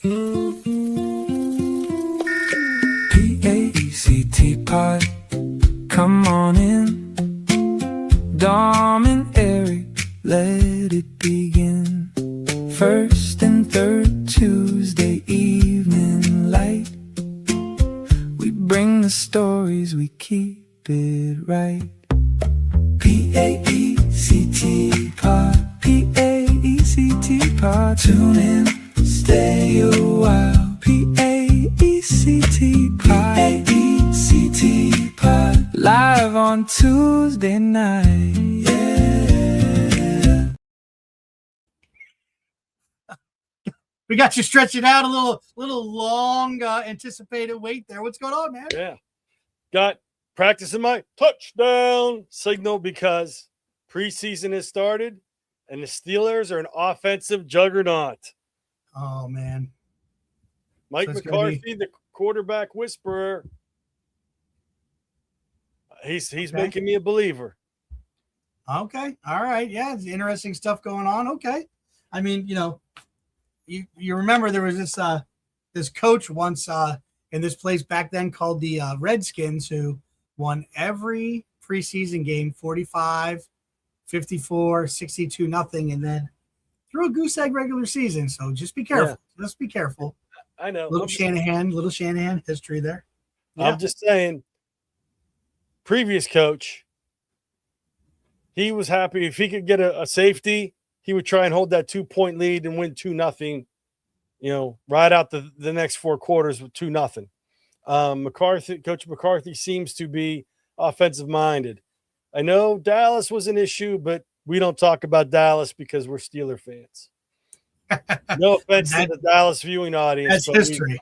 PAECT pod, come on in. Dom and Eric, let it begin. First and third Tuesday evening light. We bring the stories, we keep it right. PAECT pod, PAECT pod. Tune in, stay a while. PAECT pod, PAECT pod. Live on Tuesday night. Yeah. We got you stretching out a little long anticipated wait there. What's going on, man? Yeah. Got practicing my touchdown signal because preseason has started and the Steelers are an offensive juggernaut. Oh, man. Mike So McCarthy, the quarterback whisperer, he's making me a believer. Okay. All right. Yeah, it's interesting stuff going on. Okay. I mean, you remember there was this coach once in this place back then called the Redskins, who won every preseason game 45, 54, 62 nothing, and then threw a goose egg regular season. So just be careful. Yeah. Just be careful. I know. Little Shanahan history there. Yeah. I'm just saying, previous coach, he was happy if he could get a safety, he would try and hold that 2-point lead and win 2-0, right out the next 4 quarters with 2-0. Coach McCarthy seems to be offensive minded. I know Dallas was an issue, but we don't talk about Dallas because we're Steeler fans. No offense to the Dallas viewing audience. That's history.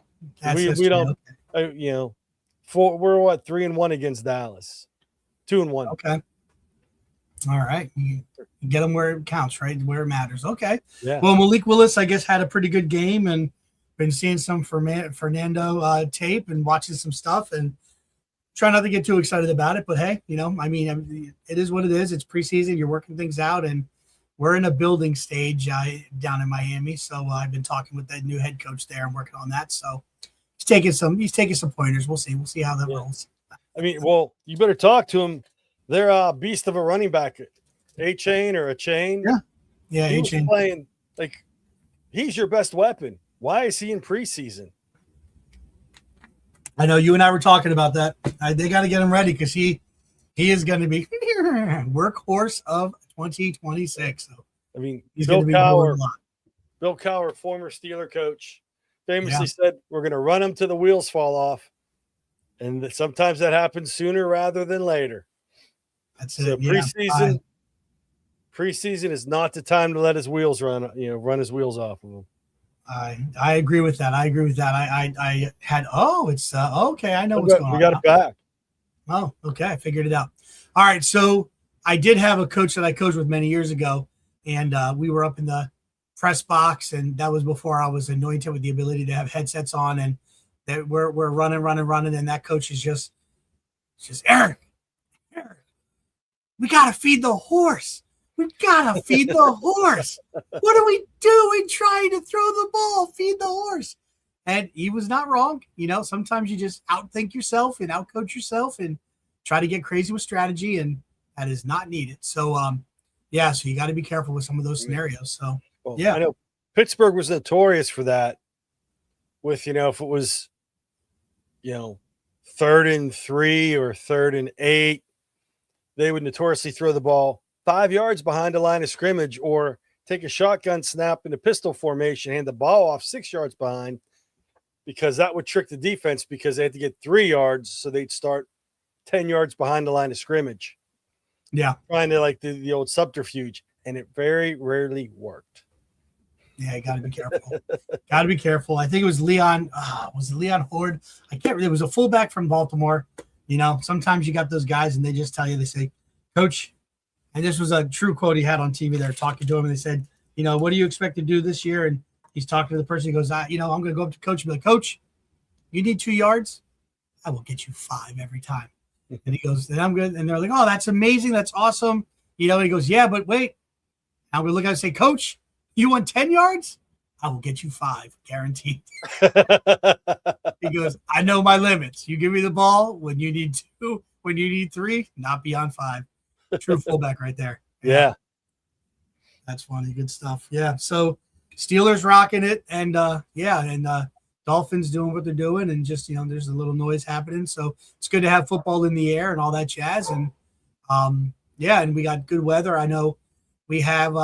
We don't, we're 3-1 against Dallas, 2-1. Okay. All right. You get them where it counts, right? Where it matters. Okay. Yeah. Well, Malik Willis, I guess, had a pretty good game, and been seeing some Fernando tape and watching some stuff, and try not to get too excited about it. But hey, it is what it is. It's preseason. You're working things out, and we're in a building stage down in Miami. So I've been talking with that new head coach there and working on that. So he's taking some pointers. We'll see how that rolls. I mean, well, you better talk to him. They're a beast of a running back, A-Chain or a chain. Yeah, A-Chain. Playing like he's your best weapon. Why is he in preseason? I know you and I were talking about that. They got to get him ready because he is going to be workhorse of 2026. So I mean, he's Bill going to be Bill Cowher, former Steeler coach, famously said, "We're going to run him till the wheels fall off," and sometimes that happens sooner rather than later. That's so it. Preseason is not the time to let his wheels run his wheels off of him. I agree with that. I had it's okay. I know what's going on. We got it back. Oh, okay. I figured it out. All right. So I did have a coach that I coached with many years ago, and we were up in the press box, and that was before I was anointed with the ability to have headsets on, and that we're running, and that coach is just Eric, we got to feed the horse. We got to feed the horse. What are we doing trying to throw the ball? Feed the horse. And he was not wrong. Sometimes you just outthink yourself and outcoach yourself and try to get crazy with strategy, and that is not needed. So, so you got to be careful with some of those scenarios. So, I know Pittsburgh was notorious for that with, if it was, 3rd and 3 or 3rd and 8, they would notoriously throw the ball 5 yards behind the line of scrimmage, or take a shotgun snap in a pistol formation, hand the ball off 6 yards behind, because that would trick the defense because they had to get 3 yards. So they'd start 10 yards behind the line of scrimmage. Yeah. Trying to like the old subterfuge. And it very rarely worked. Yeah, you got to be careful. I think it was Leon. Was it Leon Horde? I can't remember. It was a fullback from Baltimore. Sometimes you got those guys and they just tell you, they say, "Coach," and this was a true quote he had on TV. They're talking to him and they said, "What do you expect to do this year?" And he's talking to the person. He goes, I'm going to go up to coach and be like, "Coach, you need 2 yards? I will get you 5 every time." And he goes, "Then I'm good." And they're like, "Oh, that's amazing. That's awesome." And he goes, "Yeah, but wait." I'm going to look at it and say, "Coach, you want 10 yards? I will get you 5, guaranteed. He goes, I know my limits. You give me the ball when you need 2, when you need 3, not beyond 5. True fullback right there. Yeah. That's funny. Good stuff. Yeah. So Steelers rocking it. And Dolphins doing what they're doing. And just, there's a little noise happening. So it's good to have football in the air and all that jazz. And and we got good weather. I know we have,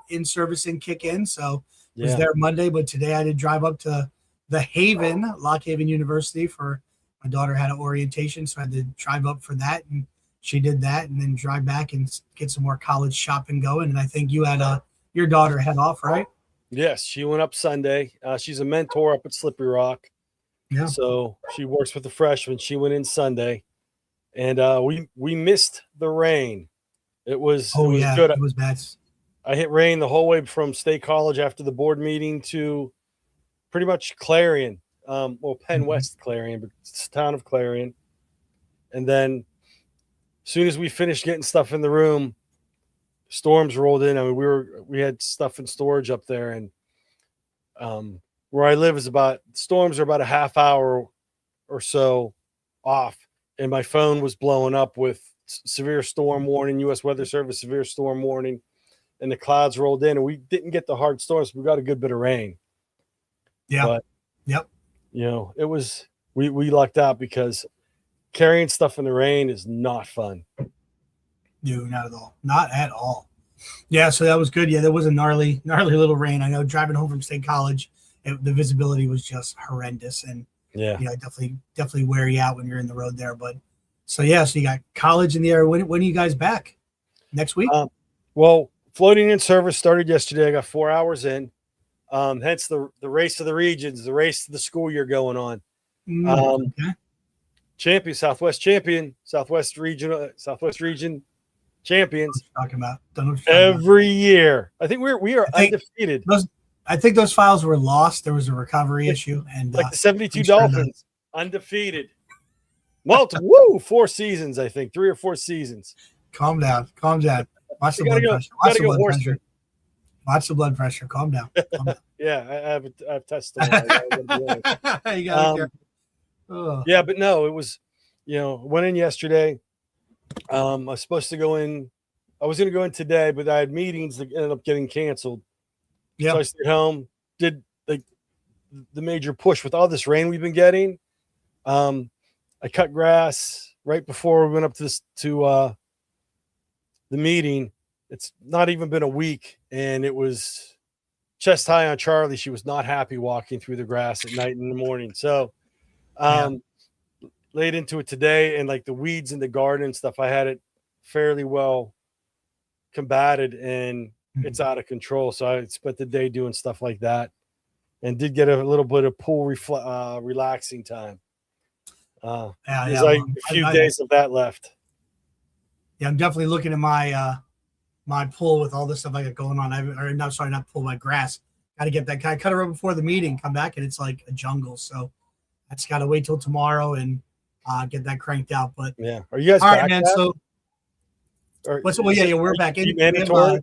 in servicing kick in. So I was there Monday, but today I did drive up to the Haven, Lock Haven University for my daughter had an orientation. So I had to drive up for that. And she did that and then drive back and get some more college shopping going. And I think you had your daughter head off, right? Yes, she went up Sunday. She's a mentor up at Slippery Rock. Yeah. So she works with the freshmen. She went in Sunday. And we missed the rain. It was good. It was bad. I hit rain the whole way from State College after the board meeting to pretty much Clarion. Penn West Clarion, but it's the town of Clarion. And then as soon as we finished getting stuff in the room, storms rolled in. I mean, we had stuff in storage up there, and where I live storms are about a half hour or so off, and my phone was blowing up with severe storm warning, U.S. Weather Service severe storm warning, and the clouds rolled in, and we didn't get the hard storms. We got a good bit of rain. Yeah. But, yep. It was we lucked out because carrying stuff in the rain is not fun. No, not at all. Not at all. Yeah, so that was good. Yeah, there was a gnarly little rain. I know driving home from State College, the visibility was just horrendous. And definitely wear you out when you're in the road there. But so you got college in the air. When are you guys back? Next week? Well, floating in service started yesterday. I got 4 hours in. Hence the race of the regions, the race to the school year going on. Okay. Southwest region champions. Talking about every year. I think we are undefeated. I think those files were lost. There was a recovery issue, and like the 72 Dolphins, undefeated. 4 seasons. I think 3 or 4 seasons. Calm down. Watch the blood pressure. Watch the blood pressure. Calm down. Yeah, I have tested. You got Yeah, but no, it was, went in yesterday. I was supposed to go in. I was going to go in today, but I had meetings that ended up getting canceled. Yeah. So I stayed home, did the major push with all this rain we've been getting. I cut grass right before we went up to the meeting. It's not even been a week, and it was chest high on Charlie. She was not happy walking through the grass at night and in the morning. So laid into it today, and like the weeds in the garden and stuff, I had it fairly well combated, and it's out of control. So I spent the day doing stuff like that, and did get a little bit of pool relaxing time. There's like a few days of that left. Yeah, I'm definitely looking at my my pool with all this stuff I got going on. Not pool, my grass. Got to get that. I cut it right before the meeting, come back, and it's like a jungle. So I just got to wait till tomorrow and get that cranked out. But yeah, are you guys all back right, man? now? So we're back in. Mandatory?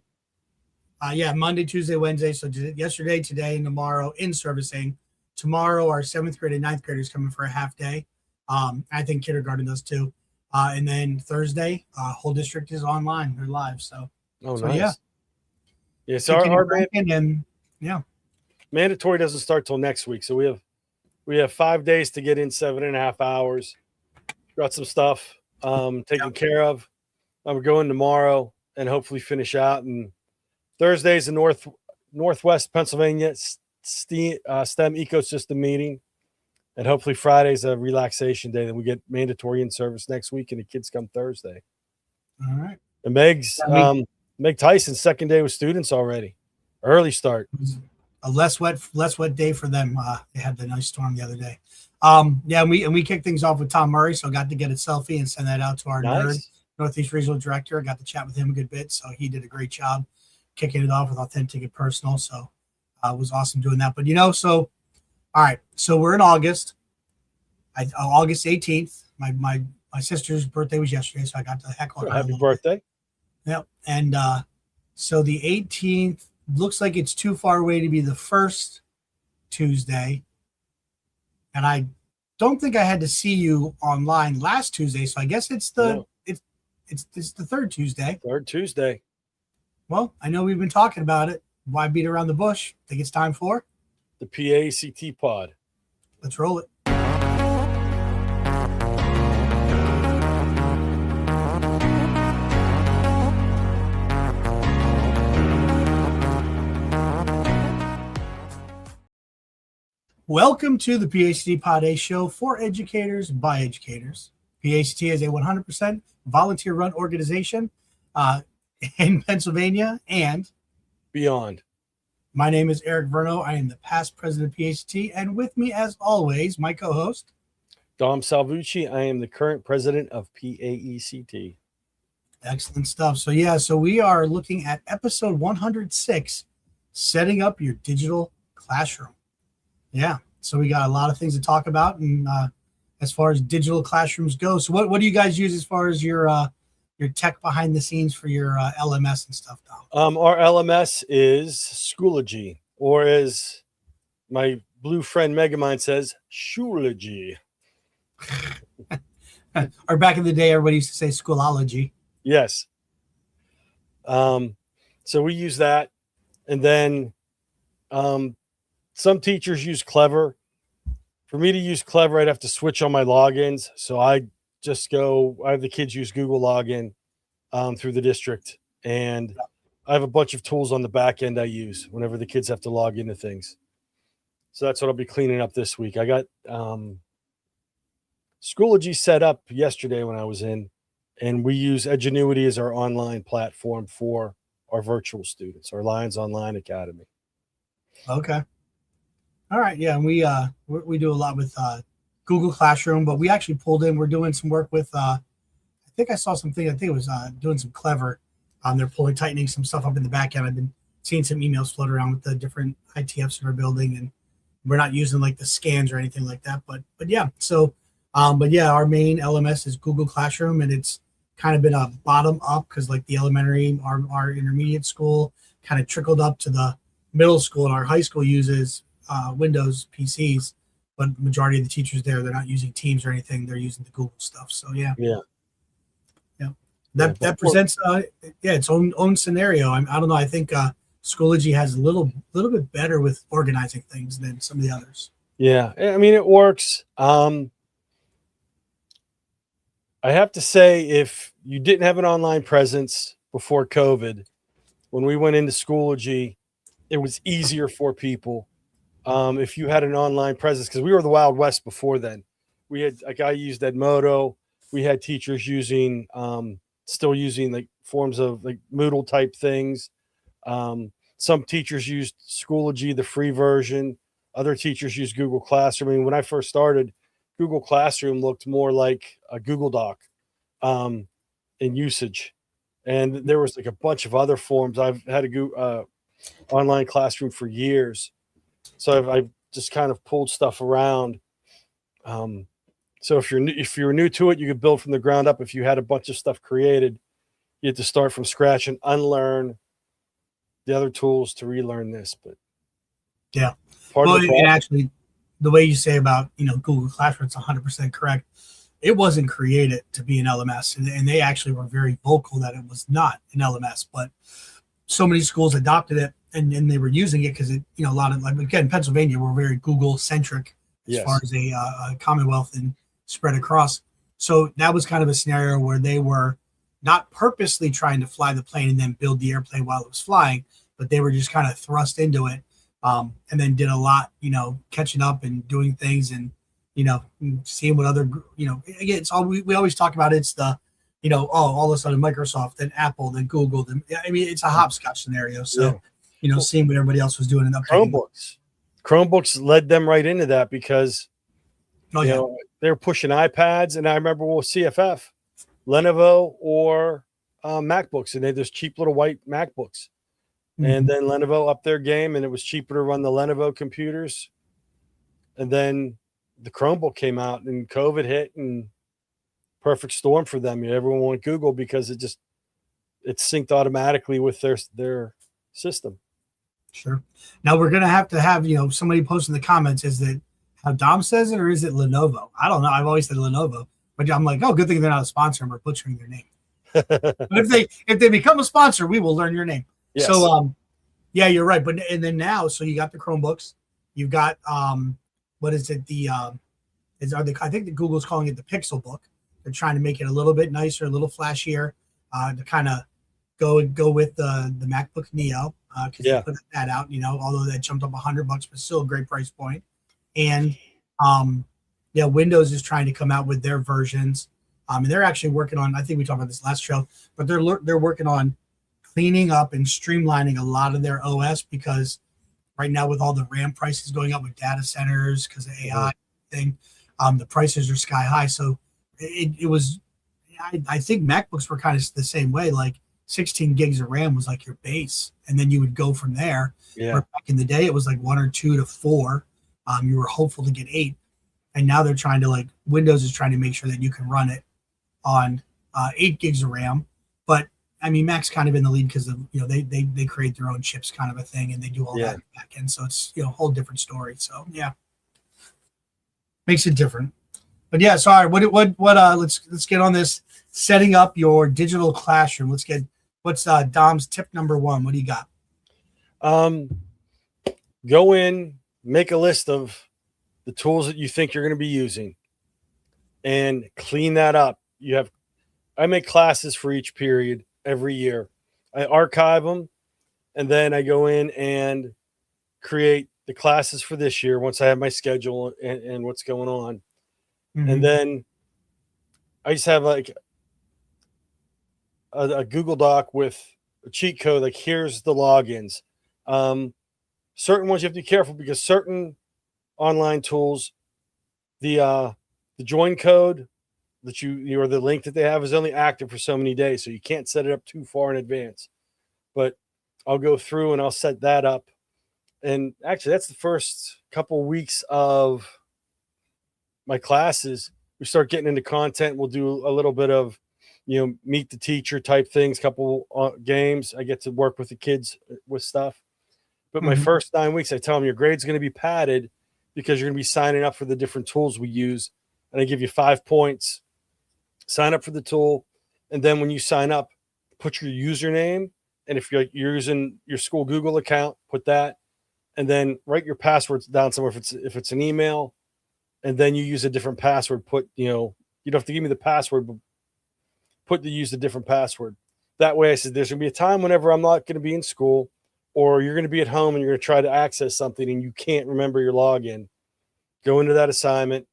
Monday, Tuesday, Wednesday. So yesterday, today, and tomorrow in servicing. Tomorrow, our 7th grade and 9th graders coming for a half day. I think kindergarten does too. And then Thursday, whole district is online. They're live. So nice. Yeah. So our mandatory doesn't start till next week. So we have 5 days to get in 7.5 hours. Got some stuff taken care of. I'm going tomorrow and hopefully finish out. And Thursday's the Northwest Pennsylvania STEM ecosystem meeting. And hopefully Friday's a relaxation day. Then we get mandatory in service next week, and the kids come Thursday. All right. And Meg Tyson's second day with students already. Early start. A less wet day for them. They had the nice storm the other day. And we kicked things off with Tom Murray, so I got to get a selfie and send that out to our nerd Northeast Regional Director. I got to chat with him a good bit, so he did a great job kicking it off with Authentic and Personal. So it was awesome doing that. But all right, so we're in August. August 18th. My sister's birthday was yesterday, so I got to heckle her. Happy birthday. Yep. And so the 18th, looks like it's too far away to be the first Tuesday. And I don't think I had to see you online last Tuesday, so I guess it's the it's the third Tuesday. Third Tuesday. Well, I know we've been talking about it. Why beat around the bush? Think it's time for The PAECT pod. let's roll it. Welcome to the PACT Pod A show for educators by educators. PACT is a 100% volunteer-run organization in Pennsylvania and Beyond. my name is Eric Verno. I am the past president of PACT, and with me, as always, my co-host. Dom Salvucci. I am the current president of PAECT. Excellent stuff. So we are looking at episode 106, setting up your digital classroom. Yeah, so we got a lot of things to talk about, and as far as digital classrooms go. So what do you guys use as far as your tech behind the scenes for your LMS and stuff, Dom? Our LMS is Schoology, or as my blue friend Megamind says, Schoology. Or back in the day, everybody used to say Schoolology. Yes. So we use that, and then some teachers use Clever. For me to use Clever, I'd have to switch on my logins. So I have the kids use Google Login through the district. And I have a bunch of tools on the back end I use whenever the kids have to log into things. So that's what I'll be cleaning up this week. I got Schoology set up yesterday when I was in, and we use Edgenuity as our online platform for our virtual students, our Lions Online Academy. Okay. All right. Yeah. And we do a lot with Google Classroom, but we actually pulled in, we're doing some work with, I think I saw something, I think it was doing some Clever. They're tightening some stuff up in the back end. I've been seeing some emails float around with the different ITFs in our building, and we're not using like the scans or anything like that, but yeah. So, our main LMS is Google Classroom, and it's kind of been a bottom up because like the elementary, our intermediate school kind of trickled up to the middle school, and our high school uses Windows PCs, but the majority of the teachers there, they're not using Teams or anything. They're using the Google stuff. So yeah. That presents its own scenario. I don't know. I think Schoology has a little bit better with organizing things than some of the others. Yeah, I mean it works. I have to say, if you didn't have an online presence before COVID, when we went into Schoology, it was easier for people. If you had an online presence, because we were the Wild West before then. We had I used Edmodo. We had teachers still using like forms of like Moodle type things. Some teachers used Schoology, the free version. Other teachers used Google Classroom. I mean, when I first started, Google Classroom looked more like a Google Doc in usage. And there was like a bunch of other forms. I've had a online classroom for years. So I've just kind of pulled stuff around. So if you're new to it, you could build from the ground up. If you had a bunch of stuff created, you had to start from scratch and unlearn the other tools to relearn this. But yeah, and actually, the way you say about Google Classroom, it's 100% correct. It wasn't created to be an LMS, and they actually were very vocal that it was not an LMS. But so many schools adopted it, and they were using it because a lot of, like, again, Pennsylvania, we're very Google centric as far as a Commonwealth and spread across. So that was kind of a scenario where they were not purposely trying to fly the plane and then build the airplane while it was flying, but they were just kind of thrust into it, and then did a lot, catching up and doing things and, seeing what other, again, it's all we always talk about. It's the, all of a sudden Microsoft, then Apple, then Google, then, I mean, it's a hopscotch scenario. So, seeing what everybody else was doing and updating. Chromebooks led them right into that because, they were pushing iPads, and I remember CFF, Lenovo or MacBooks, and they had those cheap little white MacBooks. Mm-hmm. And then Lenovo upped their game, and it was cheaper to run the Lenovo computers. And then the Chromebook came out, and COVID hit, and perfect storm for them. Everyone wanted Google because it synced automatically with their system. Sure. Now we're gonna have to have somebody post in the comments. Is it how Dom says it, or is it Lenovo? I don't know. I've always said Lenovo, but I'm like, oh, good thing they're not a sponsor and we're butchering their name. But if they become a sponsor, we will learn your name. Yes. So yeah, you're right. But and then now, so you got the Chromebooks, you've got what is it? I think the Google's calling it the Pixel Book. They're trying to make it a little bit nicer, a little flashier, to kind of go with the MacBook Neo, because they put that out. Although that jumped up $100, but still a great price point. And Windows is trying to come out with their versions. And they're actually working on. I think we talked about this last show, but they're working on cleaning up and streamlining a lot of their OS, because right now with all the RAM prices going up with data centers because of AI thing, the prices are sky high. So it was. I think MacBooks were kind of the same way. Like 16 gigs of RAM was like your base, and then you would go from there. Yeah. Where back in the day, it was like 1 or 2 to 4. You were hopeful to get 8, and now they're trying to Windows is trying to make sure that you can run it on 8 gigs of RAM. But I mean, Mac's kind of in the lead because of they create their own chips, kind of a thing, and they do all that back end. So it's a whole different story. So yeah, makes it different. But yeah, sorry. What? Let's get on this. Setting up your digital classroom. What's Dom's tip number 1? What do you got? Go in, make a list of the tools that you think you're going to be using, and clean that up. I make classes for each period every year. I archive them, and then I go in and create the classes for this year once I have my schedule and what's going on. Mm-hmm. And then I just have like a Google Doc with a cheat code. Like, here's the logins. Certain ones you have to be careful, because certain online tools, the join code that or the link that they have is only active for so many days. So you can't set it up too far in advance. But I'll go through and I'll set that up. And actually, that's the first couple weeks of my classes. We start getting into content. We'll do a little bit of, meet the teacher type things, couple games. I get to work with the kids with stuff. But my first 9 weeks, I tell them your grade's going to be padded because you're going to be signing up for the different tools we use. And I give you 5 points. Sign up for the tool. And then when you sign up, put your username. And if you're using your school Google account, put that. And then write your passwords down somewhere if it's an email. And then you use a different password. You don't have to give me the password, but use a different password. That way, I said, there's going to be a time whenever I'm not going to be in school, or you're going to be at home and you're going to try to access something and you can't remember your login. Go into that assignment.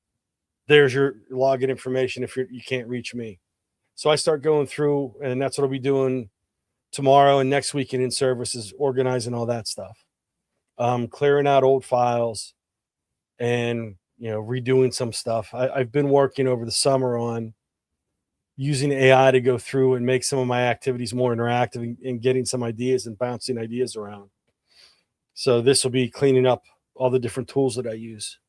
There's your login information if you can't reach me. So I start going through, and that's what I'll be doing tomorrow and next week in services, organizing all that stuff. Clearing out old files and redoing some stuff. I've been working over the summer on using AI to go through and make some of my activities more interactive and getting some ideas and bouncing ideas around. So this will be cleaning up all the different tools that I use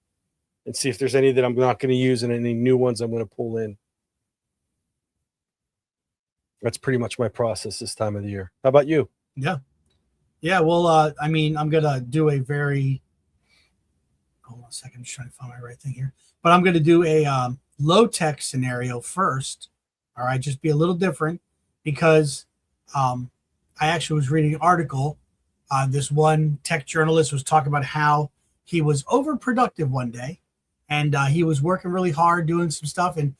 and see if there's any that I'm not going to use and any new ones I'm going to pull in. That's pretty much my process this time of the year. How about you? Yeah. Yeah. Well, I'm going to do a very, hold on a second. I'm just trying to find my right thing here, but I'm going to do a low tech scenario first. All right. Just be a little different, because I actually was reading an article. This one tech journalist was talking about how he was overproductive one day, and he was working really hard doing some stuff. And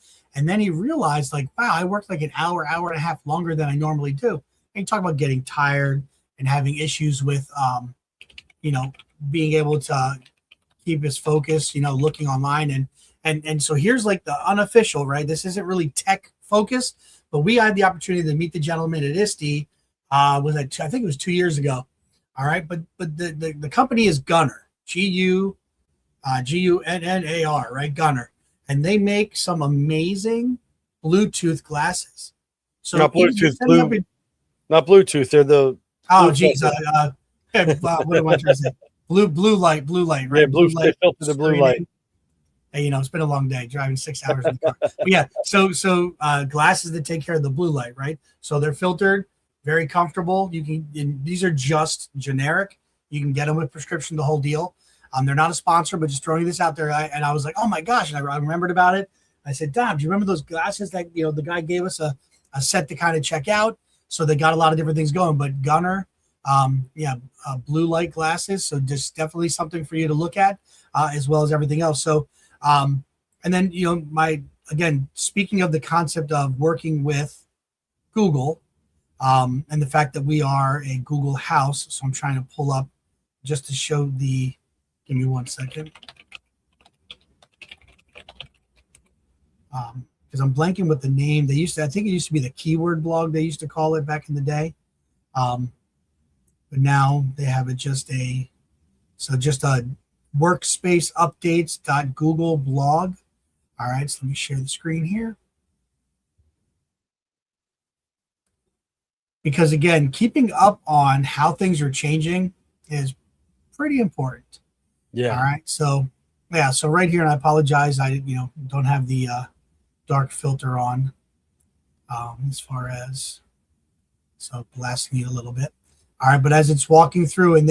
then he realized, like, wow, I worked like an hour and a half longer than I normally do. And he talked about getting tired and having issues with, being able to keep his focus, looking online. And so here's like the unofficial, right? This isn't really tech focused, but we had the opportunity to meet the gentleman at ISTE. I think it was 2 years ago. All right. But the company is Gunnar, Gunnar, right? Gunnar. And they make some amazing Bluetooth glasses. So not Bluetooth, not Bluetooth. They're the, oh geez. What am I trying to say? Blue light, right? Yeah, blue light. They filter the blue light. Hey, it's been a long day driving 6 hours in the car. But yeah, so glasses that take care of the blue light, right? So they're filtered, very comfortable. And these are just generic. You can get them with prescription, the whole deal. They're not a sponsor, but just throwing this out there. And I was like, oh my gosh. And I remembered about it. I said, Dom, do you remember those glasses that, the guy gave us a set to kind of check out? So they got a lot of different things going, but Gunner, blue light glasses. So just definitely something for you to look at, as well as everything else. So, and then, again, speaking of the concept of working with Google, and the fact that we are a Google house. So I'm trying to pull up just to show give me 1 second. Because I'm blanking with the name. I think it used to be the keyword blog, they used to call it back in the day. But now they have it just a workspace updates.google blog. All right, so let me share the screen here. Because again, keeping up on how things are changing is pretty important. Yeah. All right. So yeah. So right here, and I apologize, I don't have the dark filter on, as far as, so blasting you a little bit. All right. But as it's walking through, and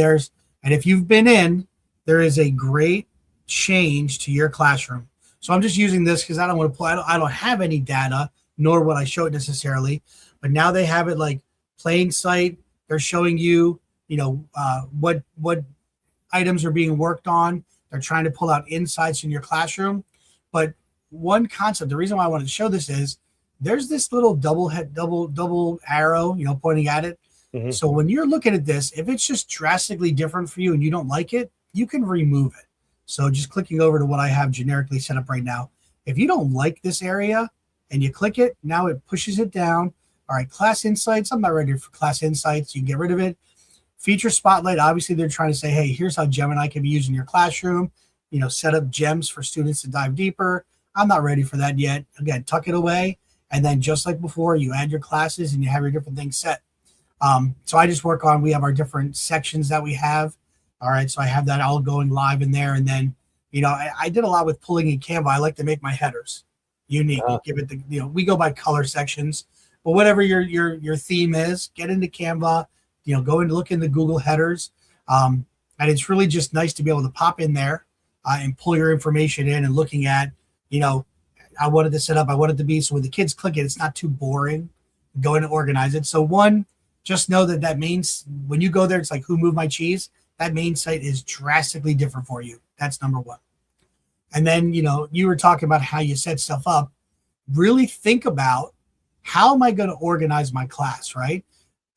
if you've been in, there is a great change to your classroom. So I'm just using this because I don't want to I don't have any data, nor would I show it necessarily. But now they have it like playing site. They're showing you, what items are being worked on. They're trying to pull out insights in your classroom. But one concept, the reason why I wanted to show this is there's this little double arrow, pointing at it. Mm-hmm. So when you're looking at this, if it's just drastically different for you and you don't like it, you can remove it. So just clicking over to what I have generically set up right now. If you don't like this area and you click it, now it pushes it down. All right, class insights. I'm not ready for class insights. You can get rid of it. Feature spotlight. Obviously, they're trying to say, hey, here's how Gemini can be used in your classroom. Set up gems for students to dive deeper. I'm not ready for that yet. Again, tuck it away. And then just like before, you add your classes and you have your different things set. So I just we have our different sections that we have. All right, so I have that all going live in there. And then, I did a lot with pulling in Canva. I like to make my headers unique. Give it we go by color sections. But whatever your theme is, get into Canva, go and look in the Google headers. And it's really just nice to be able to pop in there and pull your information in and looking at, I wanted to set up, I wanted to be, so when the kids click it, it's not too boring. Go in and organize it. So one, just know that means when you go there, it's like, who moved my cheese? That main site is drastically different for you. That's number one. And then, you were talking about how you set stuff up. Really think about, how am I going to organize my class, right?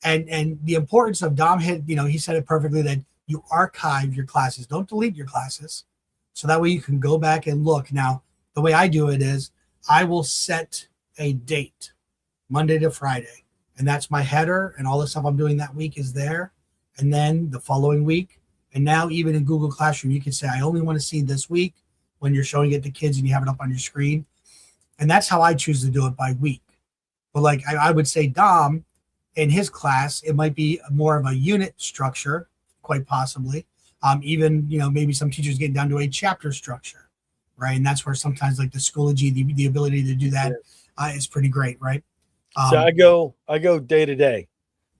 And the importance of Dom hit, he said it perfectly, that you archive your classes. Don't delete your classes. So that way you can go back and look. Now, the way I do it is I will set a date, Monday to Friday. And that's my header, and all the stuff I'm doing that week is there. And then the following week. And now even in Google Classroom, you can say, I only want to see this week when you're showing it to kids and you have it up on your screen. And that's how I choose to do it, by week. But like I would say, Dom, in his class, it might be more of a unit structure, quite possibly. Even, maybe some teachers get down to a chapter structure, right? And that's where sometimes like the Schoology, the ability to do that is pretty great, right? So I go day to day,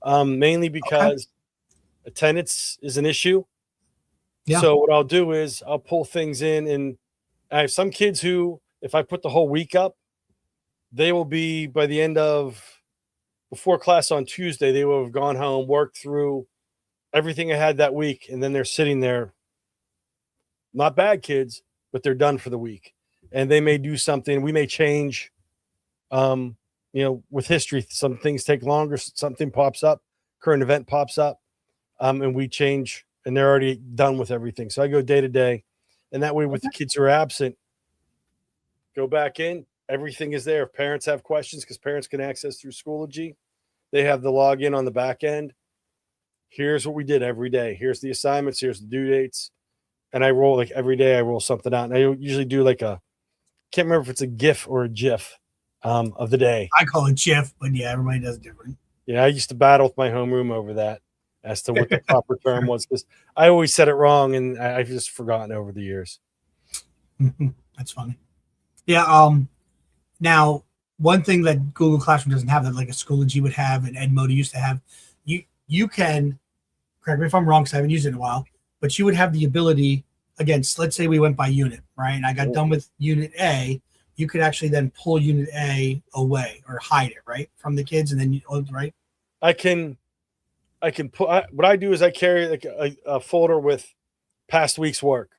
mainly because attendance is an issue. Yeah. So what I'll do is I'll pull things in, and I have some kids who, if I put the whole week up, they will be, by the end of before class on Tuesday, they will have gone home, worked through everything I had that week, and then they're sitting there. Not bad kids, but they're done for the week. And they may do something. We may change, with history, some things take longer. Something pops up, current event pops up, and we change, and they're already done with everything. So I go day to day, and that way with the kids who are absent, go back in. Everything is there. If parents have questions, because parents can access through Schoology, they have the login on the back end. Here's what we did every day. Here's the assignments. Here's the due dates. And I roll, like, every day I roll something out. And I usually do like can't remember if it's a GIF or a GIF of the day. I call it GIF, but yeah, everybody does different. Yeah, I used to battle with my homeroom over that as to what the proper term was, because I always said it wrong, and I've just forgotten over the years. That's funny. Yeah. Now, one thing that Google Classroom doesn't have that like a Schoology would have and Edmodo used to have, you can correct me if I'm wrong because I haven't used it in a while, but you would have the ability, again, let's say we went by unit, right? And I got done with unit A, you could actually then pull unit A away or hide it, right, from the kids, and then right. I can put what I do is I carry like a folder with past week's work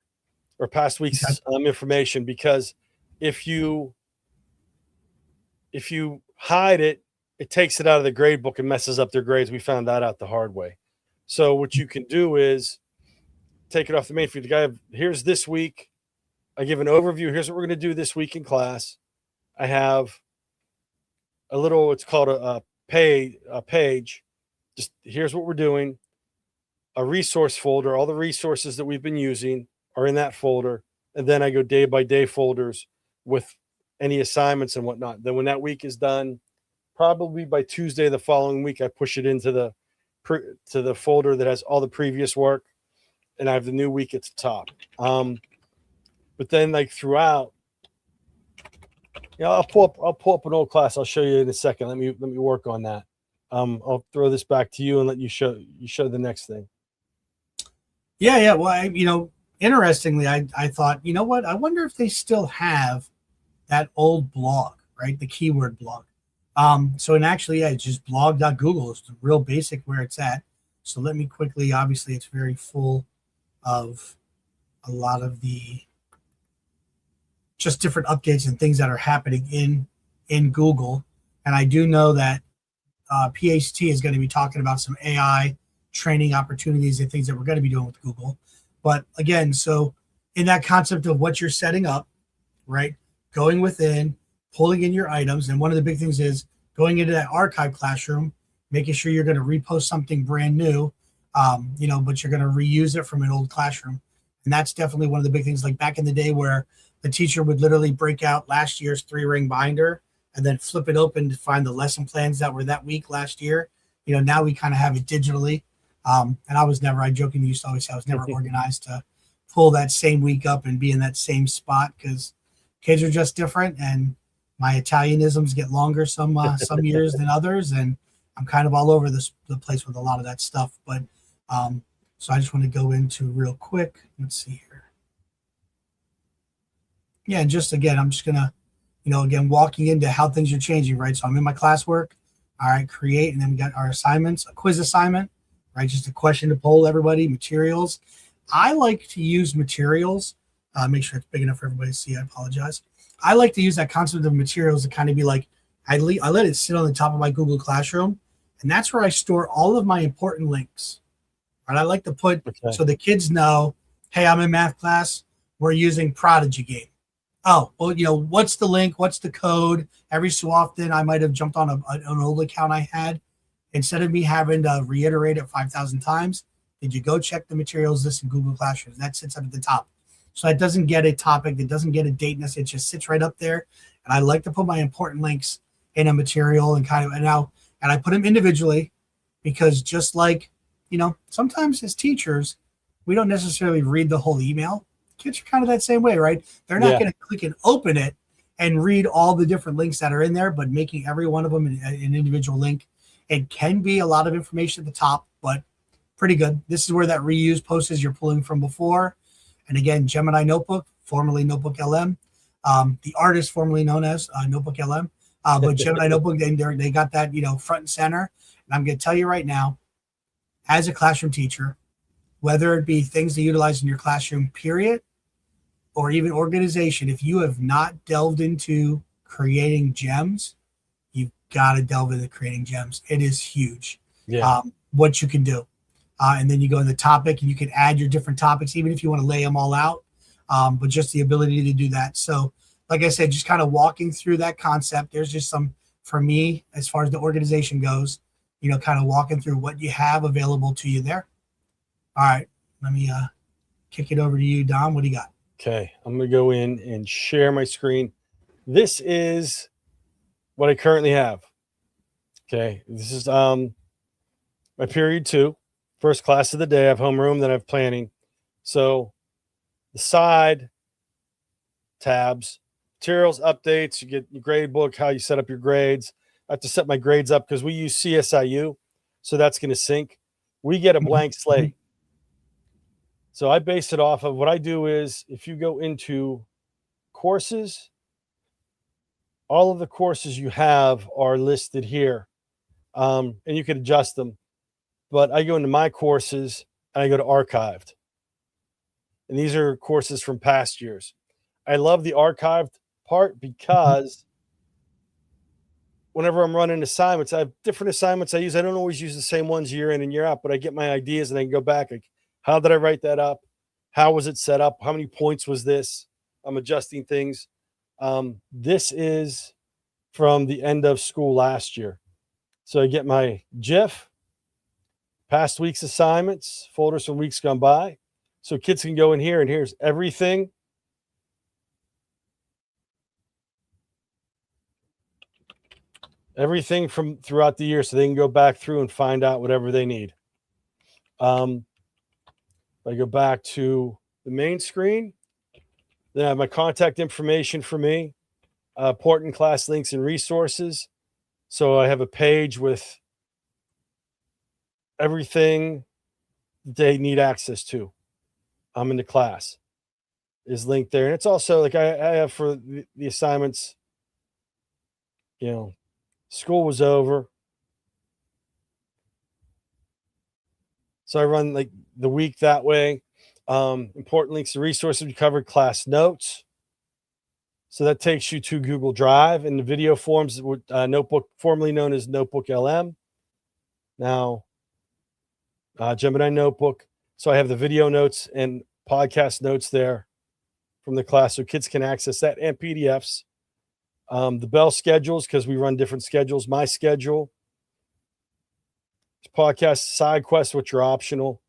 or past week's information, because if you hide it, it takes it out of the grade book and messes up their grades. We found that out the hard way. So what you can do is take it off the main feed. The guy, here's this week. I give an overview. Here's what we're going to do this week in class. I have a little, it's called a page. Just here's what we're doing. A resource folder. All the resources that we've been using are in that folder. And then I go day by day folders with any assignments and whatnot. Then when that week is done, probably by Tuesday the following week, I push it into the folder that has all the previous work, and I have the new week at the top. But then like throughout, I'll pull up an old class. I'll show you in a second. Let me work on that. I'll throw this back to you and let you show the next thing. Yeah. Well, interestingly, I thought, you know what? I wonder if they still have that old blog, right? The keyword blog. So and actually, it's just blog.google is the real basic where it's at. So let me quickly, obviously it's very full of a lot of the just different updates and things that are happening in Google. And I do know that PAECT is going to be talking about some AI training opportunities and things that we're going to be doing with Google. But again, so in that concept of what you're setting up, right? Going within, pulling in your items. And one of the big things is going into that archive classroom, making sure you're going to repost something brand new, but you're going to reuse it from an old classroom. And that's definitely one of the big things, like back in the day where the teacher would literally break out last year's 3-ring binder and then flip it open to find the lesson plans that were that week last year. Now we kind of have it digitally. And I jokingly used to always say I was never organized to pull that same week up and be in that same spot because kids are just different. And my Italianisms get longer some years than others. And I'm kind of all over the place with a lot of that stuff. But so I just want to go into real quick. Let's see here. Yeah, and just again, I'm just gonna, again, walking into how things are changing, right? So I'm in my classwork. All right, create, and then we got our assignments, a quiz assignment, right? Just a question to poll everybody, materials. I like to use materials. Make sure it's big enough for everybody to see. I apologize. I like to use that concept of materials to kind of be like, I let it sit on the top of my Google Classroom, and that's where I store all of my important links. Right? I like to put, so the kids know, hey, I'm in math class. We're using Prodigy Game. Oh, well, what's the link? What's the code? Every so often, I might have jumped on an old account I had. Instead of me having to reiterate it 5,000 times, did you go check the materials list in Google Classroom? That sits up at the top. So it doesn't get a topic. It doesn't get a date. It just sits right up there. And I like to put my important links in a material and I put them individually because just like, sometimes as teachers, we don't necessarily read the whole email. Kids are kind of that same way, right? They're not going to click and open it and read all the different links that are in there, but making every one of them an individual link. It can be a lot of information at the top, but pretty good. This is where that reuse post is you're pulling from before. And again, Gemini Notebook, formerly Notebook LM. The artist formerly known as Notebook LM. But Gemini Notebook, they got that, front and center. And I'm going to tell you right now, as a classroom teacher, whether it be things to utilize in your classroom, period, or even organization, if you have not delved into creating gems, you've got to delve into creating gems. It is huge. Yeah. What you can do. And then you go in the topic and you can add your different topics, even if you want to lay them all out, but just the ability to do that. So like I said, just kind of walking through that concept, there's just some, for me, as far as the organization goes, kind of walking through what you have available to you there. All right, let me kick it over to you, Dom. What do you got? Okay, I'm going to go in and share my screen. This is what I currently have. Okay, this is my period 2, first class of the day. I have homeroom, then I have planning. So the side tabs, materials, updates, you get your grade book, how you set up your grades. I have to set my grades up because we use CSIU, so that's going to sync. we get a blank slate. So I base it off of what I do is if you go into courses, all of the courses you have are listed here, and you can adjust them. But I go into my courses and I go to archived. And these are courses from past years. I love the archived part because whenever I'm running assignments, I have different assignments I use. I don't always use the same ones year in and year out, but I get my ideas and I can go back. Like, how did I write that up? How was it set up? How many points was this? I'm adjusting things. This is from the end of school last year. So I get my GIF, past week's assignments, folders from weeks gone by. So kids can go in here and here's everything. Everything from throughout the year so they can go back through and find out whatever they need. I go back to the main screen. Then I have my contact information for me, important class links and resources. So I have a page with everything they need access to. I'm in the class is linked there. And it's also like I have for the assignments, school was over. So I run like the week that way. Important links to resources we covered, class notes. So that takes you to Google Drive and the video forms, notebook, formerly known as Notebook LM. Now, Gemini Notebook. So I have the video notes and podcast notes there from the class so kids can access that and PDFs. The bell schedules, because we run different schedules. My schedule, podcast side quests, which are optional.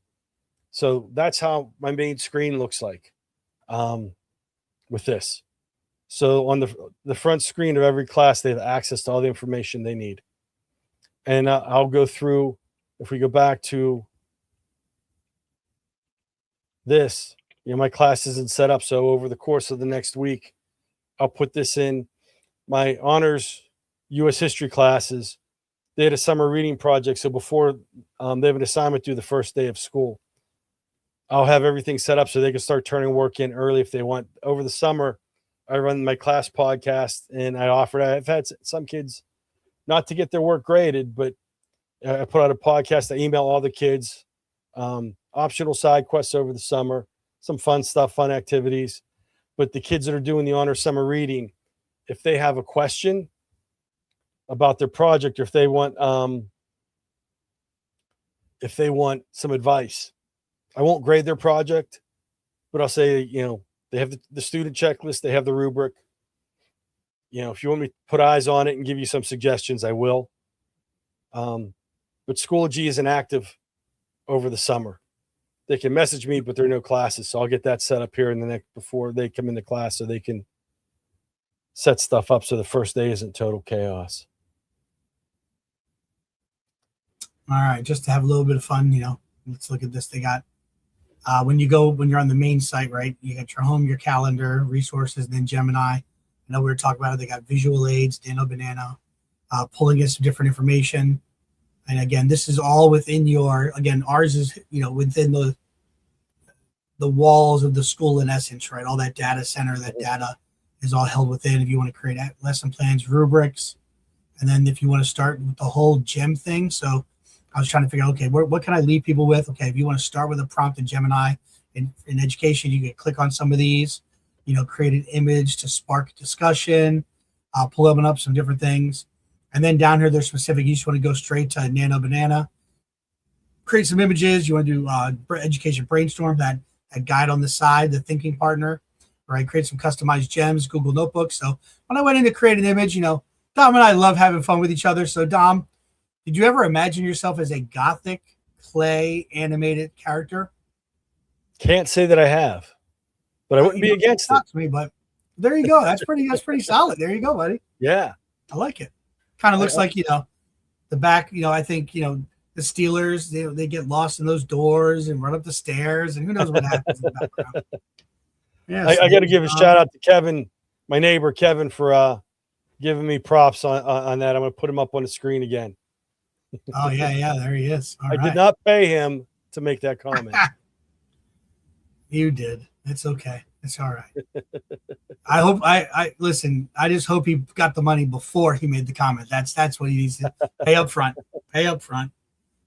So that's how my main screen looks like with this. So on the front screen of every class, they have access to all the information they need. And I'll go through, if we go back to this, my class isn't set up. So over the course of the next week, I'll put this in. My honors U.S. history classes, they had a summer reading project. So before they have an assignment due the first day of school, I'll have everything set up so they can start turning work in early if they want. Over the summer, I run my class podcast and I've had some kids not to get their work graded, but I put out a podcast. I email all the kids, optional side quests over the summer, some fun stuff, fun activities. But the kids that are doing the honor summer reading, if they have a question about their project, or if they want some advice, I won't grade their project, but I'll say, they have the student checklist, they have the rubric. If you want me to put eyes on it and give you some suggestions, I will. But Schoology isn't active over the summer. They can message me, but there are no classes. So I'll get that set up here before they come into class so they can set stuff up so the first day isn't total chaos. All right, just to have a little bit of fun, let's look at this. They got when you're on the main site, right? You got your home, your calendar, resources, then Gemini. I know we were talking about it. They got visual aids, Nano Banana, pulling in some different information. And again, this is all within ours is, within the walls of the school in essence, right? All that data center, that data is all held within. If you want to create lesson plans, rubrics, and then if you want to start with the whole gem thing. So I was trying to figure out, okay, what can I leave people with? Okay, if you want to start with a prompt in Gemini in education, you can click on some of these, create an image to spark discussion, pull up some different things. And then down here, there's specific. You just want to go straight to Nano Banana, create some images. You want to do education brainstorm, that guide on the side, the thinking partner, right? Create some customized gems, Google Notebooks. So when I went in to create an image, Dom and I love having fun with each other. So Dom, did you ever imagine yourself as a gothic clay animated character? Can't say that I have, but I wouldn't be against it. Me, but there you go. That's pretty solid. There you go, buddy. Yeah, I like it. Kind of looks like the back. I think the Steelers they get lost in those doors and run up the stairs, and who knows what happens in the background. Yeah, I got to give a shout out to Kevin, my neighbor Kevin, for giving me props on that. I'm going to put him up on the screen again. Oh yeah, there he is. All I right. did not pay him to make that comment. You did. It's okay. It's all right. I hope I listen. I just hope he got the money before he made the comment. That's what he needs to pay up front. Pay up front.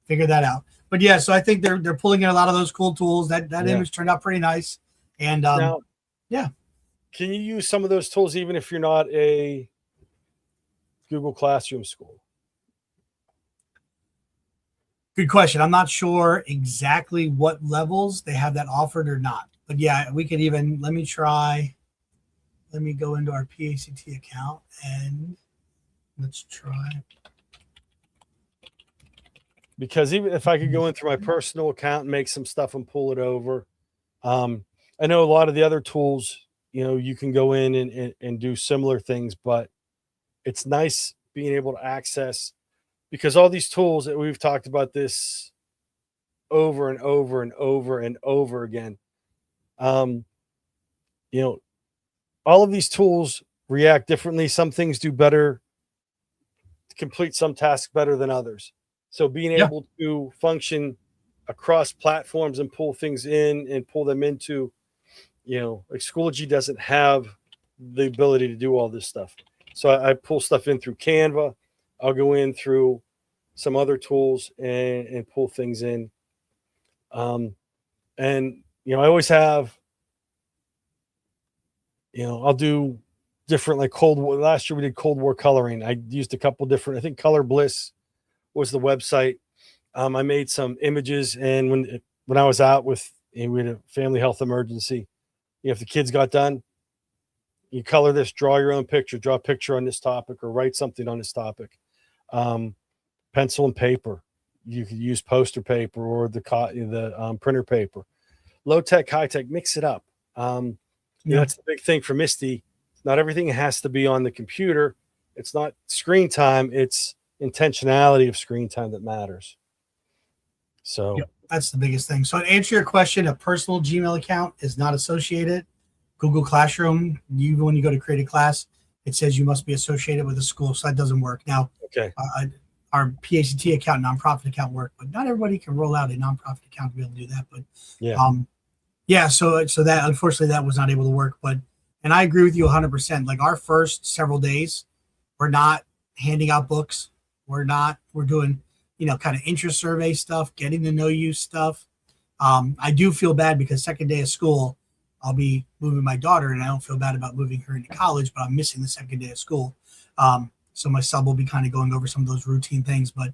Figure that out. But yeah, so I think they're pulling in a lot of those cool tools. That image turned out pretty nice. And Now, yeah. can you use some of those tools even if you're not a Google Classroom school? Good question. I'm not sure exactly what levels they have that offered or not. But yeah, we could even let me go into our PACT account and let's try. Because even if I could go in through my personal account and make some stuff and pull it over, I know a lot of the other tools, you can go in and do similar things, but it's nice being able to access, because all these tools that we've talked about this over and over and over and over again, all of these tools react differently. Some things do better, complete some tasks better than others. So being able to function across platforms and pull things in and pull them into, like Schoology doesn't have the ability to do all this stuff. So I pull stuff in through Canva. I'll go in through some other tools and pull things in. And, I always have, I'll do different, like Cold War. Last year we did Cold War coloring. I used a couple different, I think Color Bliss was the website. I made some images, and when I was out we had a family health emergency. If the kids got done, you color this, draw your own picture, draw a picture on this topic, or write something on this topic. Pencil and paper. You could use poster paper or the printer paper. Low tech, high tech, mix it up. That's the big thing for Misty. Not everything has to be on the computer. It's not screen time. It's intentionality of screen time that matters. So that's the biggest thing. So to answer your question, a personal Gmail account is not associated. Google Classroom, when you go to create a class, it says you must be associated with a school. So that doesn't work. Now, our PACT account, nonprofit account work, but not everybody can roll out a nonprofit account to be able to do that. But so that unfortunately that was not able to work. And I agree with you 100%. Like our first several days, we're not handing out books. We're doing, kind of interest survey stuff, getting to know you stuff. I do feel bad because second day of school, I'll be moving my daughter, and I don't feel bad about moving her into college, but I'm missing the second day of school. So my sub will be kind of going over some of those routine things. But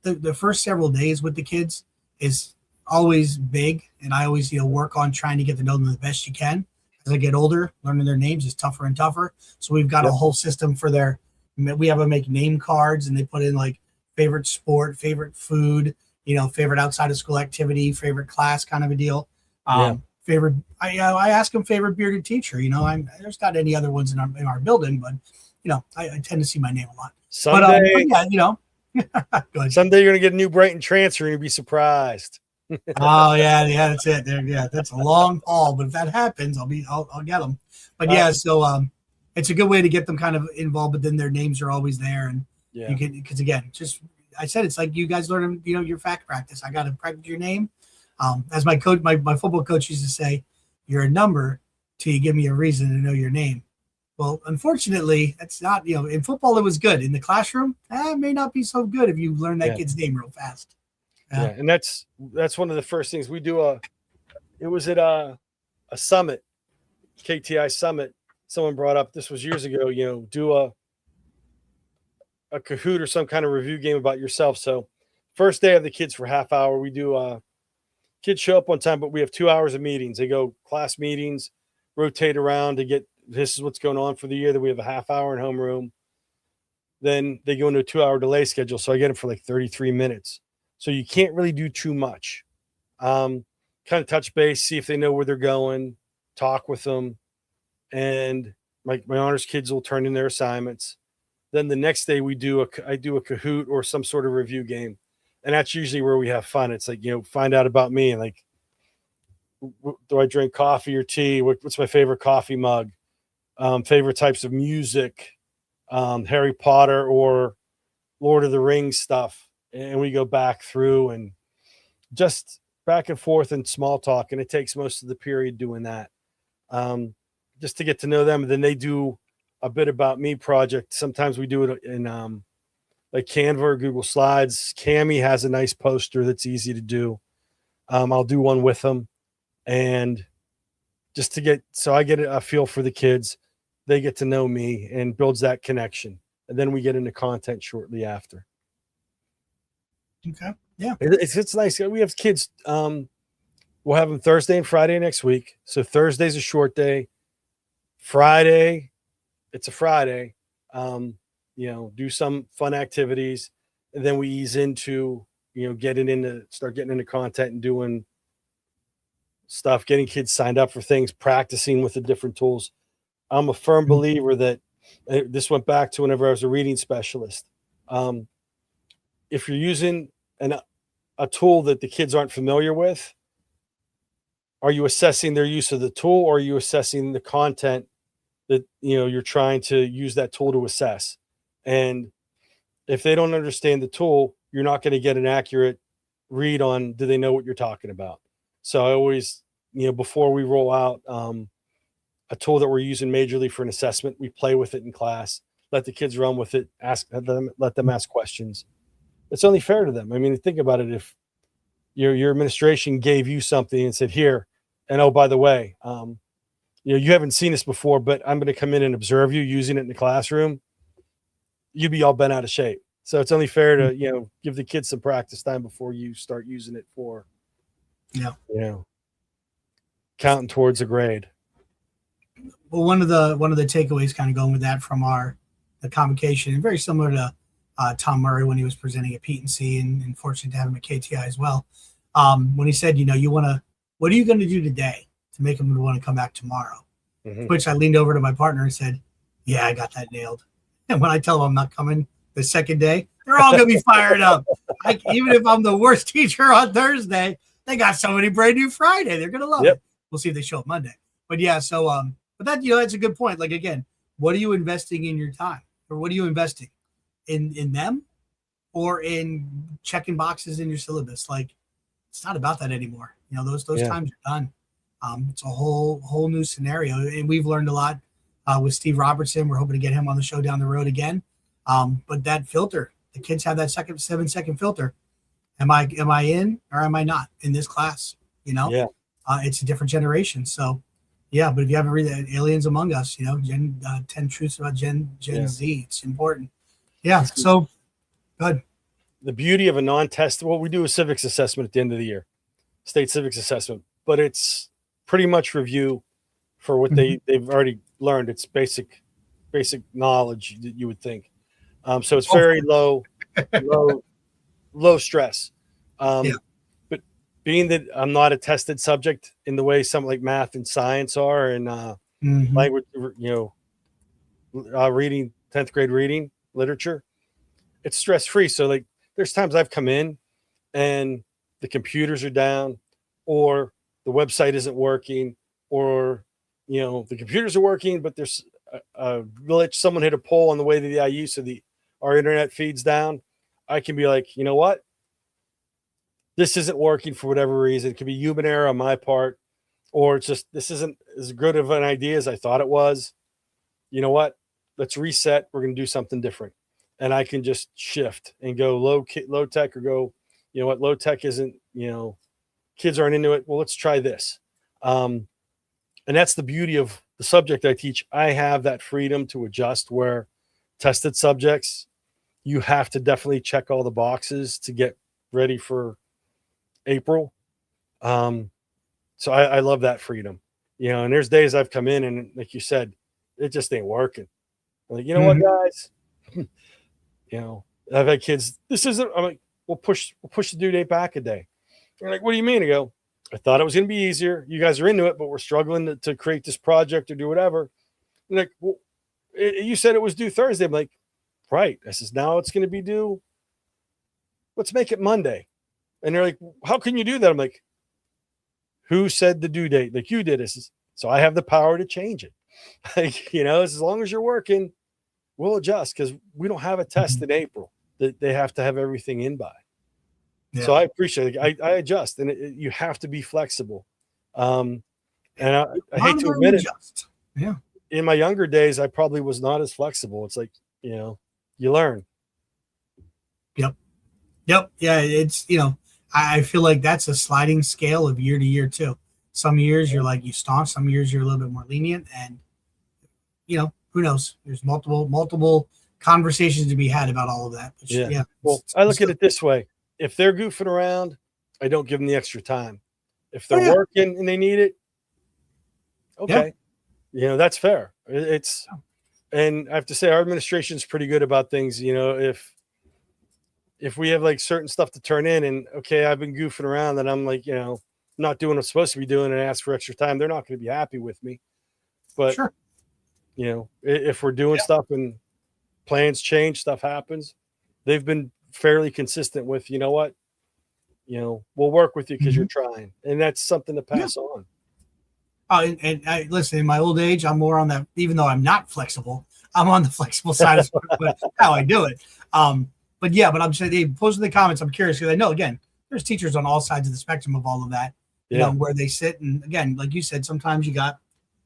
the first several days with the kids is always big, and I always work on trying to get to know them the best you can. As I get older, learning their names is tougher and tougher. So we've got a whole system for we have them make name cards, and they put in like favorite sport, favorite food, favorite outside of school activity, favorite class, kind of a deal. Favorite. I ask them favorite bearded teacher. There's not any other ones in our building, but I tend to see my name a lot. Someday, someday you're gonna get a new Brighton transfer and you'll be surprised. Oh yeah, that's it. That's a long haul, but if that happens, I'll get them. But so it's a good way to get them kind of involved. But then their names are always there, and you can, because again, I said it's like you guys learn, your fact practice. I got to practice your name. As my coach, my football coach used to say, "You're a number till you give me a reason to know your name." Well, unfortunately, that's not, in football it was good. In the classroom, it may not be so good if you learn that kid's name real fast. And that's one of the first things we do. It was at a summit, KTI summit. Someone brought up, this was years ago, do a Kahoot or some kind of review game about yourself. So first day of the kids for half hour, we do kids show up on time, but we have 2 hours of meetings. They go class meetings, rotate around to get, this is what's going on for the year. Then we have a half hour in homeroom. Then they go into a 2 hour delay schedule. So I get them for like 33 minutes. So you can't really do too much. Kind of touch base, see if they know where they're going, talk with them. And my honors kids will turn in their assignments. Then the next day I do a Kahoot or some sort of review game. And that's usually where we have fun. It's like, find out about me. And like, do I drink coffee or tea? What's my favorite coffee mug? Favorite types of music, Harry Potter or Lord of the Rings stuff. and we go back through and just back and forth and small talk. And it takes most of the period doing that, just to get to know them. And then they do a bit about me project. Sometimes we do it in like Canva or Google Slides. Cami has a nice poster that's easy to do. I'll do one with them, and just to get, so I get a feel for the kids, they get to know me, and builds that connection. And then we get into content shortly after. Okay. Yeah. It's nice. We have kids. We'll have them Thursday and Friday next week. So Thursday's a short day. Friday, it's a Friday. Do some fun activities, and then we ease into, start getting into content and doing stuff, getting kids signed up for things, practicing with the different tools. I'm a firm believer that this went back to whenever I was a reading specialist. If you're using a tool that the kids aren't familiar with, are you assessing their use of the tool, or are you assessing the content that you're trying to use that tool to assess? And if they don't understand the tool, you're not going to get an accurate read on, do they know what you're talking about? So I always, before we roll out a tool that we're using majorly for an assessment, we play with it in class, let the kids run with it, let them ask questions. It's only fair to them. I mean, think about it. If your administration gave you something and said, here, and oh, by the way, you haven't seen this before, but I'm going to come in and observe you using it in the classroom, you'd be all bent out of shape. So it's only fair to, give the kids some practice time before you start using it for, counting towards a grade. Well, one of the takeaways kind of going with that from the convocation, and very similar to Tom Murray when he was presenting at Pete and C, and fortunate to have him at KTI as well. When he said, what are you going to do today to make them want to come back tomorrow? Mm-hmm. Which I leaned over to my partner and said, yeah, I got that nailed. And when I tell them I'm not coming the second day, they're all going to be fired up. Even if I'm the worst teacher on Thursday, they got somebody brand new Friday. They're going to love it. We'll see if they show up Monday. But yeah, so, but that, that's a good point. Like, again, what are you investing in your time? Or what are you investing in them, or in checking boxes in your syllabus? Like, it's not about that anymore. Those times are done. It's a whole new scenario. And we've learned a lot with Steve Robertson. We're hoping to get him on the show down the road again. But that filter, the kids have that 7-second filter. Am I in, or am I not in this class? It's a different generation. So yeah, but if you haven't read that Aliens Among Us, 10 Truths About Gen Z, it's important. Yeah. So good. The beauty of a non-test, we do a civics assessment at the end of the year, state civics assessment, but it's pretty much review for what they've already learned. It's basic knowledge that you would think. So it's very low stress. But being that I'm not a tested subject in the way some like math and science are, and language, reading, 10th grade reading, literature, it's stress-free. So like there's times I've come in and the computers are down, or the website isn't working, or the computers are working, but there's a glitch. Someone hit a pole on the way to the IU, so our internet feeds down. I can be like, you know what? This isn't working for whatever reason. It could be human error on my part, or it's just, this isn't as good of an idea as I thought it was. You know what? Let's reset. We're going to do something different. And I can just shift and go low tech, or go, low tech isn't, kids aren't into it. Well, let's try this. And that's the beauty of the subject I teach. I have that freedom to adjust, where tested subjects, you have to definitely check all the boxes to get ready for April. So I love that freedom, and there's days I've come in and, like you said, it just ain't working. I'm like, what, guys, I've had kids, this isn't, I'm like, we'll push the due date back a day. They're like, what do you mean? I go, I thought it was going to be easier. You guys are into it, but we're struggling to create this project or do whatever. And like, well, you said it was due Thursday. I'm like, right. I says, now it's going to be due. Let's make it Monday. And they're like, how can you do that? I'm like, who said the due date? Like, you did. So I have the power to change it. Like, as long as you're working, we'll adjust, because we don't have a test in April that they have to have everything in by. Yeah. So I appreciate it. I adjust, and you have to be flexible. And I hate to admit it. Yeah. In my younger days, I probably was not as flexible. It's like, you learn. Yep. Yeah. It's, I feel like that's a sliding scale of year to year too. Some years you're like you staunch, some years you're a little bit more lenient, and who knows? There's multiple conversations to be had about all of that. But Yeah. Well, I look at it this way: if they're goofing around, I don't give them the extra time. If they're working and they need it, okay, that's fair. And I have to say, our administration is pretty good about things. If we have like certain stuff to turn in, and okay, I've been goofing around, and I'm like, not doing what I'm supposed to be doing, and ask for extra time, they're not going to be happy with me. But sure. If we're doing stuff and plans change, stuff happens, they've been fairly consistent with, what, we'll work with you because you're trying, and that's something to pass on. And I listen, in my old age, I'm more on that, even though I'm not flexible, I'm on the flexible side of how I do it. But I'm saying they post in the comments. I'm curious because I know, again, there's teachers on all sides of the spectrum of all of that, where they sit. And again, like you said, sometimes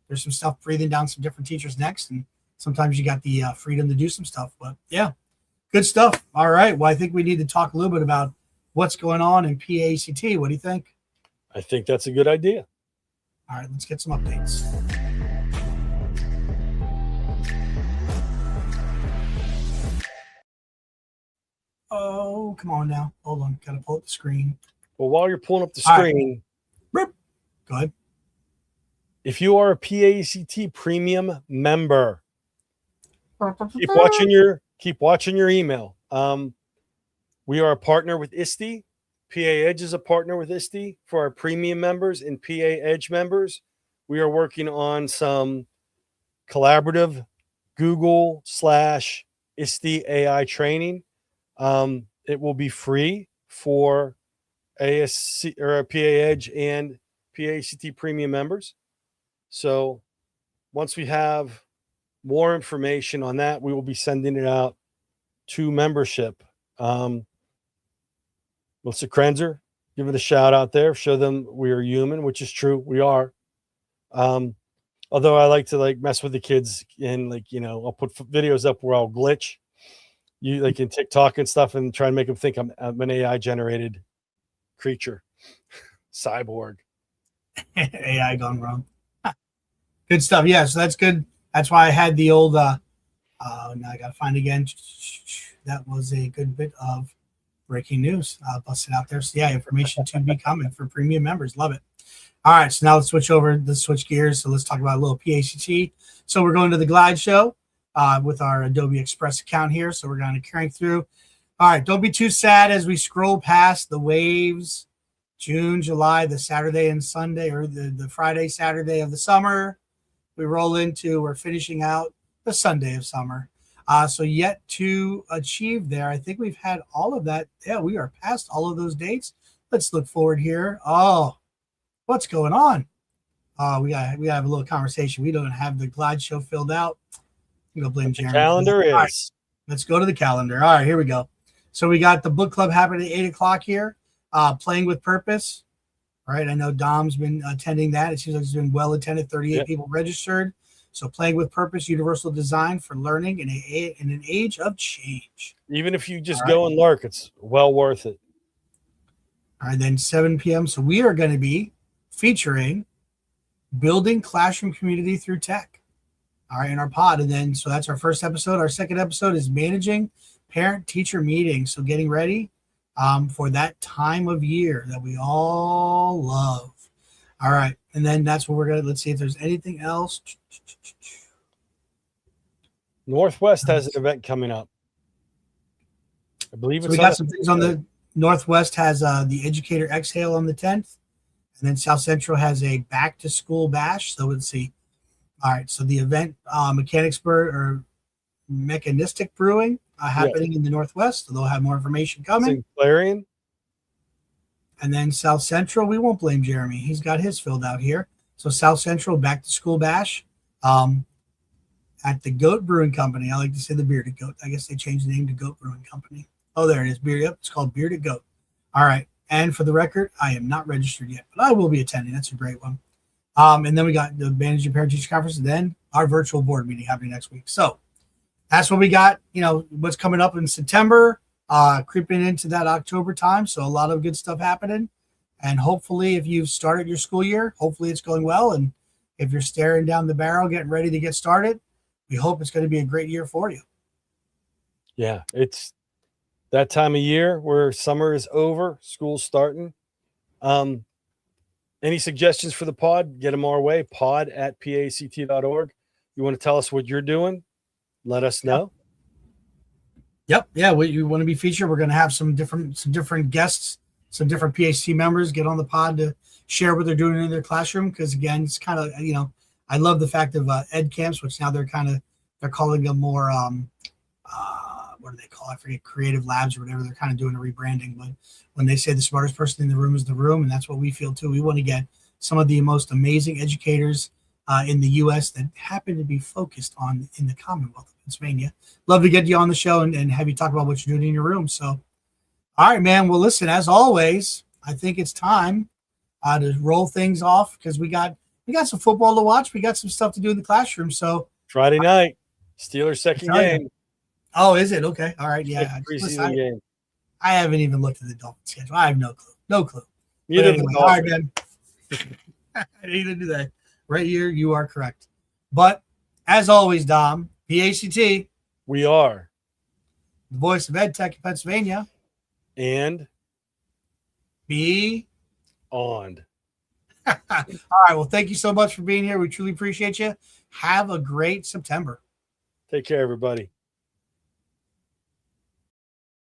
there's some stuff breathing down some different teachers' necks, and sometimes you got the freedom to do some stuff. But good stuff. All right. Well, I think we need to talk a little bit about what's going on in PAECT. What do you think? I think that's a good idea. All right, let's get some updates. Oh, come on now. Hold on. Got to pull up the screen. Well, while you're pulling up the screen, go ahead. If you are a PAECT premium member, keep watching your email. We are a partner with ISTE. PA Edge is a partner with ISTE for our premium members and PA Edge members. We are working on some collaborative Google/ISTE AI training. It will be free for ASC or PA Edge and PAECT premium members. So once we have more information on that, we will be sending it out to membership. Melissa Krenzer, give it a shout out there. Show them we are human, which is true. We are. Although I like to mess with the kids and I'll put videos up where I'll glitch you in TikTok and stuff and try and make them think I'm an AI generated creature, cyborg. AI gone wrong. Good stuff. Yeah, so that's good. That's why I had the old now I gotta find again. That was a good bit of breaking news. Busted out there. So information to be coming for premium members. Love it. All right, so now let's switch gears. So let's talk about a little PAECT. So we're going to the Glide Show with our Adobe Express account here. So we're going to carry through. All right, don't be too sad as we scroll past the waves. June, July, the Saturday and Sunday, or the Friday, Saturday of the summer. We're finishing out the Sunday of summer. So yet to achieve there, I think we've had all of that. Yeah, we are past all of those dates. Let's look forward here. Oh, what's going on? We gotta have a little conversation. We don't have the Glide Show filled out. I'm gonna blame Jeremy. The calendar is. Right, let's go to the calendar. All right, here we go. So we got the book club happening at 8:00 here. Playing with Purpose. All right, I know Dom's been attending that. It seems like it's been well attended. 38 people registered. So Playing with Purpose, universal design for learning in an age of change. Even if you just go and lurk, it's well worth it. All right, then 7 p.m. So we are going to be featuring building classroom community through tech. All right, in our pod. And then, so that's our first episode. Our second episode is managing parent-teacher meetings. So getting ready for that time of year that we all love. All right. And then that's what we're going to, let's see if there's anything else. Northwest has an event coming up. I believe we got some things on the Northwest has the Educator Exhale on the 10th. And then South Central has a back to school bash. So let's see. All right. So the event, mechanistic brewing happening in the Northwest. So they'll have more information coming. Clarion. And then South Central, we won't blame Jeremy. He's got his filled out here. So South Central back to school bash at the Goat Brewing Company. I like to say the Bearded Goat. I guess they changed the name to Goat Brewing Company. Oh, there it is. Yep, it's called Bearded Goat. All right. And for the record, I am not registered yet, but I will be attending. That's a great one. And then we got the Managing Parent Teacher Conference, and then our virtual board meeting happening next week. So that's what we got. You know, what's coming up in September, creeping into that October time. So a lot of good stuff happening. And hopefully, if you've started your school year, hopefully it's going well. And if you're staring down the barrel, getting ready to get started, we hope it's going to be a great year for you. Yeah, it's that time of year where summer is over, school's starting. Any suggestions for the pod? Get them our way, pod@paect.org. You want to tell us what you're doing? Let us know. Yep. Yeah. You want to be featured. We're going to have some different guests, some different PAECT members get on the pod to share what they're doing in their classroom. Because again, it's kind of, I love the fact of ed camps, which now they're calling them more, what do they call it? I forget, creative labs or whatever. They're kind of doing a rebranding. But when they say the smartest person in the room is the room, and that's what we feel too. We want to get some of the most amazing educators in the U.S. that happen to be focused in the Commonwealth of Pennsylvania. Love to get you on the show and have you talk about what you're doing in your room. So, all right, man. Well, listen, as always, I think it's time to roll things off because we got some football to watch. We got some stuff to do in the classroom. So Friday night, Steelers second game. Oh, is it? Okay. All right. Yeah. Preseason game. I haven't even looked at the Dolphins schedule. I have no clue. No clue. Anyway, all right, man. I need to do that. Right here, you are correct. But as always, Dom, PAECT. We are The voice of EdTech in Pennsylvania. And Be on. All right. Well, thank you so much for being here. We truly appreciate you. Have a great September. Take care, everybody.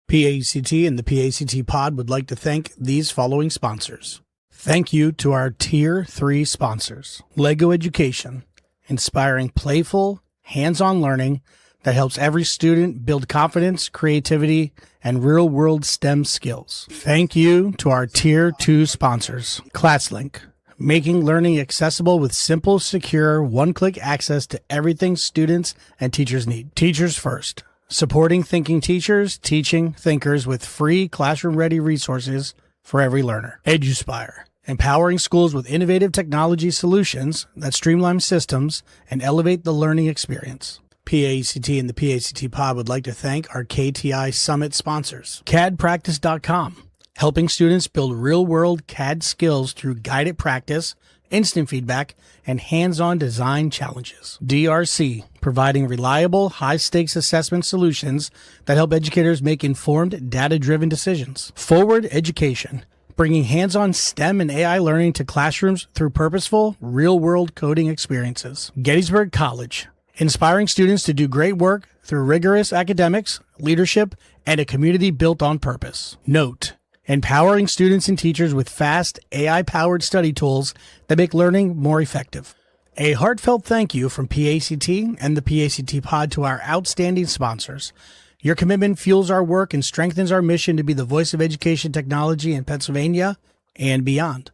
PAECT and the PAECT Pod would like to thank these following sponsors. Thank you to our Tier 3 sponsors. Lego Education, inspiring playful, hands-on learning that helps every student build confidence, creativity, and real-world STEM skills. Thank you to our Tier 2 sponsors. ClassLink, making learning accessible with simple, secure, one-click access to everything students and teachers need. Teachers First, supporting thinking teachers, teaching thinkers with free classroom-ready resources for every learner. EduSpire, empowering schools with innovative technology solutions that streamline systems and elevate the learning experience. PAECT and the PAECT Pod would like to thank our KTI Summit sponsors. CADpractice.com, helping students build real-world CAD skills through guided practice, instant feedback, and hands-on design challenges. DRC, providing reliable, high-stakes assessment solutions that help educators make informed, data-driven decisions. Forward Education, bringing hands-on STEM and AI learning to classrooms through purposeful, real-world coding experiences. Gettysburg College, inspiring students to do great work through rigorous academics, leadership, and a community built on purpose. Note, empowering students and teachers with fast, AI-powered study tools that make learning more effective. A heartfelt thank you from PAECT and the PAECT Pod to our outstanding sponsors. Your commitment fuels our work and strengthens our mission to be the voice of education technology in Pennsylvania and beyond.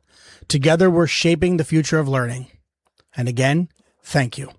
Together, we're shaping the future of learning. And again, thank you.